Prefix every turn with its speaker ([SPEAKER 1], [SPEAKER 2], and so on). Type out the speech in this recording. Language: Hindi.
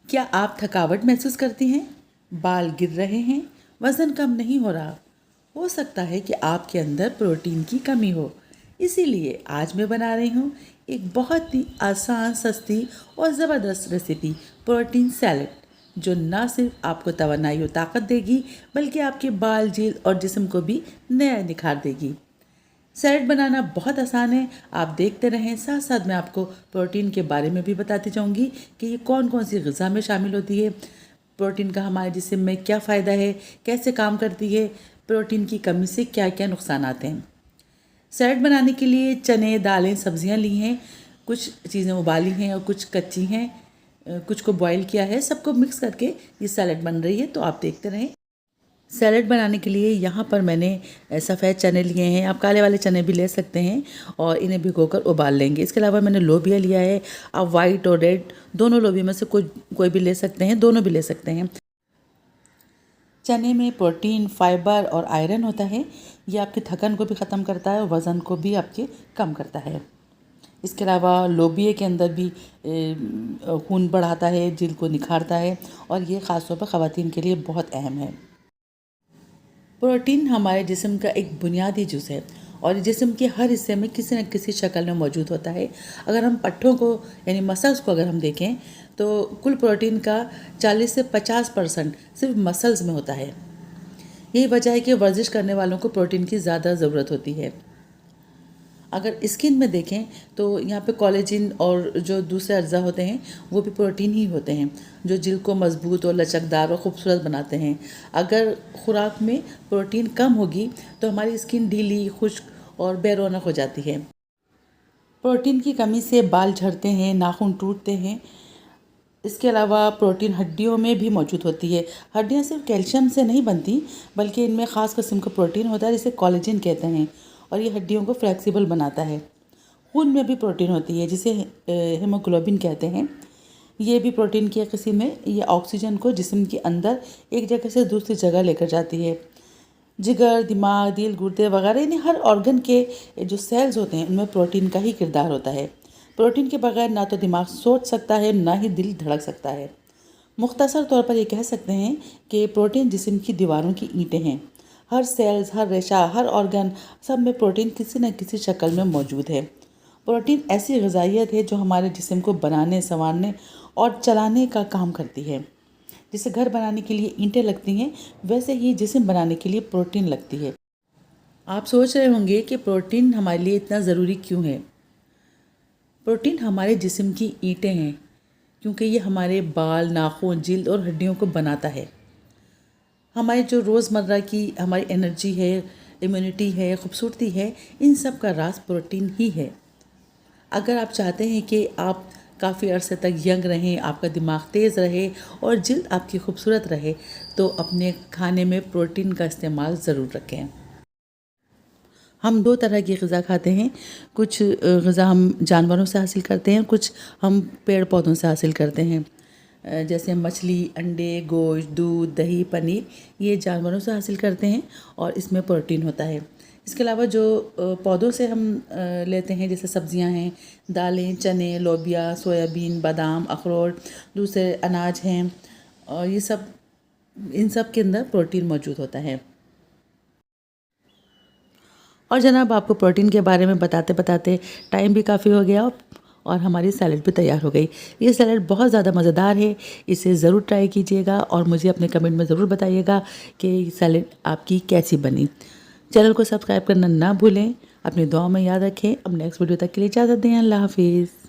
[SPEAKER 1] क्या आप थकावट महसूस करती हैं? बाल गिर रहे हैं? वज़न कम नहीं हो रहा? हो सकता है कि आपके अंदर प्रोटीन की कमी हो। इसीलिए आज मैं बना रही हूँ एक बहुत ही आसान, सस्ती और ज़बरदस्त रेसिपी, प्रोटीन सैलेड, जो ना सिर्फ आपको तवानाई और ताकत देगी, बल्कि आपके बाल, जल्द और जिस्म को भी नया निखार देगी। सैलेड बनाना बहुत आसान है, आप देखते रहें। साथ साथ मैं आपको प्रोटीन के बारे में भी बताती जाऊंगी कि ये कौन कौन सी ग़िज़ा में शामिल होती है, प्रोटीन का हमारे जिस्म में क्या फ़ायदा है, कैसे काम करती है, प्रोटीन की कमी से क्या क्या नुकसान आते हैं। सैलेड बनाने के लिए चने, दालें, सब्जियां ली हैं, कुछ चीज़ें उबाली हैं और कुछ कच्ची हैं, कुछ को बॉईल किया है। सबको मिक्स करके ये सैलेड बन रही है, तो आप देखते रहें। सैलेड बनाने के लिए यहाँ पर मैंने सफ़ेद चने लिए हैं, आप काले वाले चने भी ले सकते हैं और इन्हें भिगोकर उबाल लेंगे। इसके अलावा मैंने लोबिया लिया है, आप वाइट और रेड दोनों लोबिया में से कोई भी ले सकते हैं, दोनों भी ले सकते हैं। चने में प्रोटीन, फाइबर और आयरन होता है। ये आपकी थकन को भी ख़त्म करता है और वज़न को भी आपके कम करता है। इसके अलावा लोबिया के अंदर भी खून बढ़ाता है, जल्द को निखारता है और ये ख़ास तौर पर ख़वातीन के लिए बहुत अहम है। प्रोटीन हमारे जिस्म का एक बुनियादी जुज़ है और जिस्म के हर हिस्से में किसी न किसी शक्ल में मौजूद होता है। अगर हम पट्ठों को यानी मसल्स को अगर हम देखें तो कुल प्रोटीन का 40 से 50% सिर्फ मसल्स में होता है। यही वजह है कि वर्जिश करने वालों को प्रोटीन की ज़्यादा ज़रूरत होती है। अगर स्किन में देखें तो यहाँ पे कोलेजन और जो दूसरे अज्जा होते हैं वो भी प्रोटीन ही होते हैं, जो जल्द को मजबूत और लचकदार और ख़ूबसूरत बनाते हैं। अगर खुराक में प्रोटीन कम होगी तो हमारी स्किन ढीली, खुश्क और बेरौनक हो जाती है। प्रोटीन की कमी से बाल झड़ते हैं, नाखून टूटते हैं। इसके अलावा प्रोटीन हड्डियों में भी मौजूद होती है। हड्डियाँ सिर्फ कैल्शियम से नहीं बनती, बल्कि इनमें ख़ास किस्म का प्रोटीन होता है जिसे कोलेजन कहते हैं और ये हड्डियों को फ्लेक्सिबल बनाता है। खून में भी प्रोटीन होती है जिसे हीमोग्लोबिन कहते हैं। ये भी प्रोटीन की किस्म है। ये ऑक्सीजन को जिस्म के अंदर एक जगह से दूसरी जगह लेकर जाती है। जिगर, दिमाग, दिल, गुर्दे वगैरह यानी हर ऑर्गन के जो सेल्स होते हैं उनमें प्रोटीन का ही किरदार होता है। प्रोटीन के बगैर ना तो दिमाग सोच सकता है, ना ही दिल धड़क सकता है। मुख्तसर तौर पर ये कह सकते हैं कि प्रोटीन जिस्म की दीवारों की ईंटें हैं। हर सेल्स, हर रेशा, हर ऑर्गन, सब में प्रोटीन किसी न किसी शक्ल में मौजूद है। प्रोटीन ऐसी ग़िज़ाइयत है जो हमारे जिस्म को बनाने, संवारने और चलाने का काम करती है। जैसे घर बनाने के लिए ईंटें लगती हैं, वैसे ही जिस्म बनाने के लिए प्रोटीन लगती है। आप सोच रहे होंगे कि प्रोटीन हमारे लिए इतना ज़रूरी क्यों है। प्रोटीन हमारे जिस्म की ईंटें हैं क्योंकि ये हमारे बाल, नाखून, जल्द और हड्डियों को बनाता है। हमारी जो रोज़मर्रा की हमारी एनर्जी है, इम्यूनिटी है, खूबसूरती है, इन सब का राज प्रोटीन ही है। अगर आप चाहते हैं कि आप काफ़ी अरसे तक यंग रहें, आपका दिमाग तेज़ रहे और जल्द आपकी खूबसूरत रहे, तो अपने खाने में प्रोटीन का इस्तेमाल ज़रूर रखें। हम 2 तरह की ग़िज़ा खाते हैं। कुछ ग़िज़ा हम जानवरों से हासिल करते हैं, कुछ हम पेड़ पौधों से हासिल करते हैं। जैसे मछली, अंडे, गोश्त, दूध, दही, पनीर, ये जानवरों से हासिल करते हैं और इसमें प्रोटीन होता है। इसके अलावा जो पौधों से हम लेते हैं, जैसे सब्जियां हैं, दालें, चने, लोबिया, सोयाबीन, बादाम, अखरोट, दूसरे अनाज हैं, और ये सब, इन सब के अंदर प्रोटीन मौजूद होता है। और जनाब, आपको प्रोटीन के बारे में बताते बताते टाइम भी काफ़ी हो गया और हमारी सैलेड भी तैयार हो गई। ये सैलेड बहुत ज़्यादा मज़ेदार है, इसे ज़रूर ट्राई कीजिएगा और मुझे अपने कमेंट में ज़रूर बताइएगा कि सैलेड आपकी कैसी बनी। चैनल को सब्सक्राइब करना ना भूलें, अपनी दुआओं में याद रखें। अब नेक्स्ट वीडियो तक के लिए इजाज़त दें। अल्लाह हाफिज़।